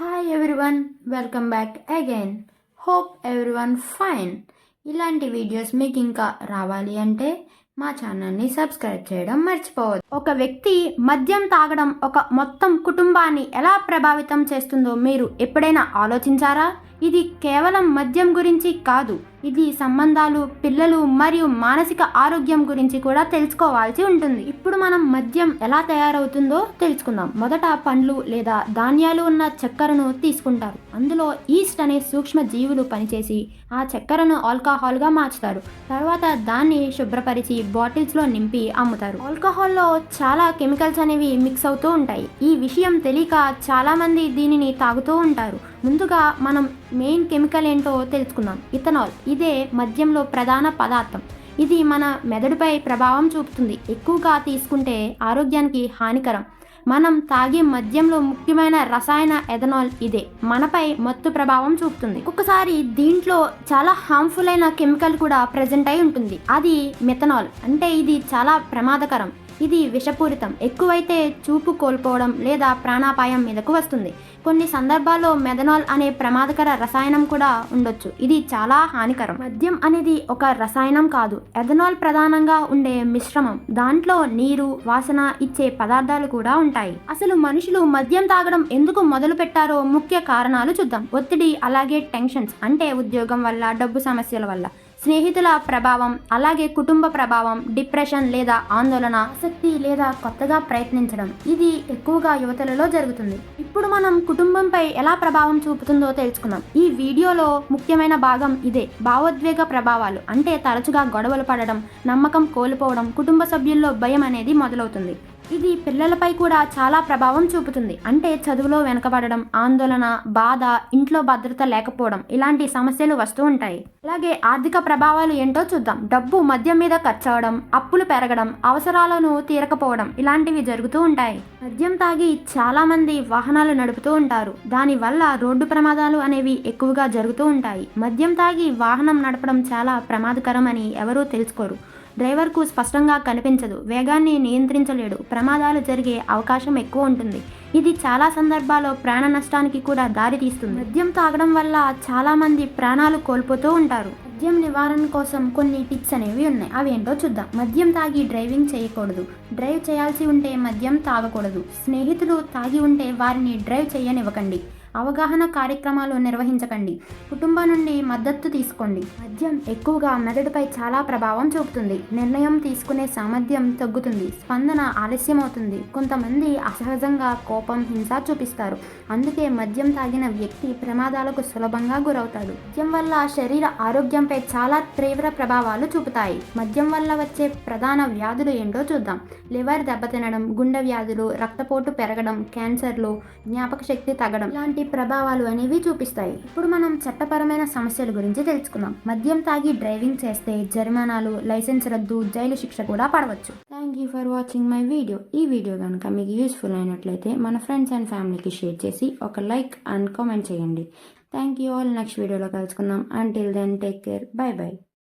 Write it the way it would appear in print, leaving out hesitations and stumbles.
Hi everyone, welcome back again. Hope everyone fine. ఇలాంటి videos మీకు ఇంకా రావాలి అంటే మా ఛానల్ని సబ్స్క్రైబ్ చేయడం మర్చిపోవద్దు. ఒక వ్యక్తి మద్యం తాగడం ఒక మొత్తం కుటుంబాన్ని ఎలా ప్రభావితం చేస్తుందో మీరు ఎప్పుడైనా ఆలోచించారా? ఇది కేవలం మద్యం గురించి కాదు, ఇది సంబంధాలు, పిల్లలు మరియు మానసిక ఆరోగ్యం గురించి కూడా తెలుసుకోవాల్సి ఉంటుంది. ఇప్పుడు మనం మద్యం ఎలా తయారవుతుందో తెలుసుకుందాం. మొదట పండ్లు లేదా ధాన్యాలు ఉన్న చక్కెరను తీసుకుంటారు. అందులో ఈస్ట్ అనే సూక్ష్మ జీవులు పనిచేసి ఆ చక్కెరను ఆల్కహాల్గా మార్చుతారు. తర్వాత దాన్ని శుభ్రపరిచి బాటిల్స్లో నింపి అమ్ముతారు. ఆల్కహాల్లో చాలా కెమికల్స్ అనేవి మిక్స్ అవుతూ ఉంటాయి. ఈ విషయం తెలియక చాలామంది దీనిని తాగుతూ ఉంటారు. ముందుగా మనం మెయిన్ కెమికల్ ఏంటో తెలుసుకుందాం. ఇథనాల్. ఇదే మద్యంలో ప్రధాన పదార్థం. ఇది మన మెదడుపై ప్రభావం చూపుతుంది. ఎక్కువగా తీసుకుంటే ఆరోగ్యానికి హానికరం. మనం తాగే మద్యంలో ముఖ్యమైన రసాయన ఎథనాల్ ఇదే మనపై మత్తు ప్రభావం చూపుతుంది. ఒక్కొక్కసారి దీంట్లో చాలా హార్మ్ఫుల్ అయిన కెమికల్ కూడా ప్రెజెంట్ అయి ఉంటుంది. అది మెథనాల్. అంటే ఇది చాలా ప్రమాదకరం. ఇది విషపూరితం. ఎక్కువైతే చూపు కోల్పోవడం లేదా ప్రాణాపాయం మీదకు వస్తుంది. కొన్ని సందర్భాల్లో మెథనాల్ అనే ప్రమాదకర రసాయనం కూడా ఉండొచ్చు. ఇది చాలా హానికరం. మద్యం అనేది ఒక రసాయనం కాదు, ఎథనాల్ ప్రధానంగా ఉండే మిశ్రమం. దాంట్లో నీరు, వాసన ఇచ్చే పదార్థాలు కూడా ఉంటాయి. అసలు మనుషులు మద్యం తాగడం ఎందుకు మొదలు పెట్టారో ముఖ్య కారణాలు చూద్దాం. ఒత్తిడి, అలాగే టెన్షన్స్ అంటే ఉద్యోగం వల్ల, డబ్బు సమస్యల వల్ల, స్నేహితుల ప్రభావం, అలాగే కుటుంబ ప్రభావం, డిప్రెషన్ లేదా ఆందోళన, ఆసక్తి లేదా కొత్తగా ప్రయత్నించడం. ఇది ఎక్కువగా యువతలలో జరుగుతుంది. ఇప్పుడు మనం కుటుంబంపై ఎలా ప్రభావం చూపుతుందో తెలుసుకుందాం. ఈ వీడియోలో ముఖ్యమైన భాగం ఇదే. భావోద్వేగ ప్రభావాలు అంటే తరచుగా గొడవలు పడడం, నమ్మకం కోల్పోవడం, కుటుంబ సభ్యుల్లో భయం అనేది మొదలవుతుంది. ఇది పిల్లలపై కూడా చాలా ప్రభావం చూపుతుంది. అంటే చదువులో వెనకబడడం, ఆందోళన, బాధ, ఇంట్లో భద్రత లేకపోవడం, ఇలాంటి సమస్యలు వస్తూ ఉంటాయి. అలాగే ఆర్థిక ప్రభావాలు ఏంటో చూద్దాం. డబ్బు మద్యం మీద ఖర్చు అవడం, అప్పులు పెరగడం, అవసరాలను తీరకపోవడం, ఇలాంటివి జరుగుతూ ఉంటాయి. మద్యం తాగి చాలా మంది వాహనాలు నడుపుతూ ఉంటారు. దానివల్ల రోడ్డు ప్రమాదాలు అనేవి ఎక్కువగా జరుగుతూ ఉంటాయి. మద్యం తాగి వాహనం నడపడం చాలా ప్రమాదకరం అని ఎవరూ తెలుసుకోరు. డ్రైవర్కు స్పష్టంగా కనిపించదు, వేగాన్ని నియంత్రించలేడు, ప్రమాదాలు జరిగే అవకాశం ఎక్కువ ఉంటుంది. ఇది చాలా సందర్భాల్లో ప్రాణ నష్టానికి కూడా దారితీస్తుంది. మద్యం తాగడం వల్ల చాలామంది ప్రాణాలు కోల్పోతూ ఉంటారు. మద్యం నివారణ కోసం కొన్ని టిప్స్ అనేవి ఉన్నాయి. అవి ఏంటో చూద్దాం. మద్యం తాగి డ్రైవింగ్ చేయకూడదు. డ్రైవ్ చేయాల్సి ఉంటే మద్యం తాగకూడదు. స్నేహితులు తాగి ఉంటే వారిని డ్రైవ్ చేయనివ్వకండి. అవగాహన కార్యక్రమాలు నిర్వహించకండి. కుటుంబం నుండి మద్దతు తీసుకోండి. మద్యం ఎక్కువగా మెదడుపై చాలా ప్రభావం చూపుతుంది. నిర్ణయం తీసుకునే సామర్థ్యం తగ్గుతుంది. స్పందన ఆలస్యం అవుతుంది. కొంతమంది అసహజంగా కోపం, హింస చూపిస్తారు. అందుకే మద్యం తాగిన వ్యక్తి ప్రమాదాలకు సులభంగా గురవుతాడు. మద్యం వల్ల శరీర ఆరోగ్యంపై చాలా తీవ్ర ప్రభావాలు చూపుతాయి. మద్యం వల్ల వచ్చే ప్రధాన వ్యాధులు ఏంటో చూద్దాం. లివర్ దెబ్బతినడం, గుండె వ్యాధులు, రక్తపోటు పెరగడం, క్యాన్సర్లు, జ్ఞాపక శక్తి తగ్గడం, ఇలాంటి ప్రభావాలు అనేవి చూపిస్తాయి. ఇప్పుడు మనం చట్టపరమైన సమస్యల గురించి తెలుసుకుందాం. మద్యం తాగి డ్రైవింగ్ చేస్తే జరిమానాలు, లైసెన్స్ రద్దు, జైలు శిక్ష కూడా పడవచ్చు. Thank you for watching my video. ఈ వీడియో కనుక మీకు యూస్ఫుల్ అయినట్లయితే మన ఫ్రెండ్స్ అండ్ ఫ్యామిలీకి షేర్ చేసి ఒక లైక్ అండ్ కామెంట్ చేయండి. Thank you all. నెక్స్ట్ వీడియోలో కలుసుకుందాం. Until then take care. Bye by.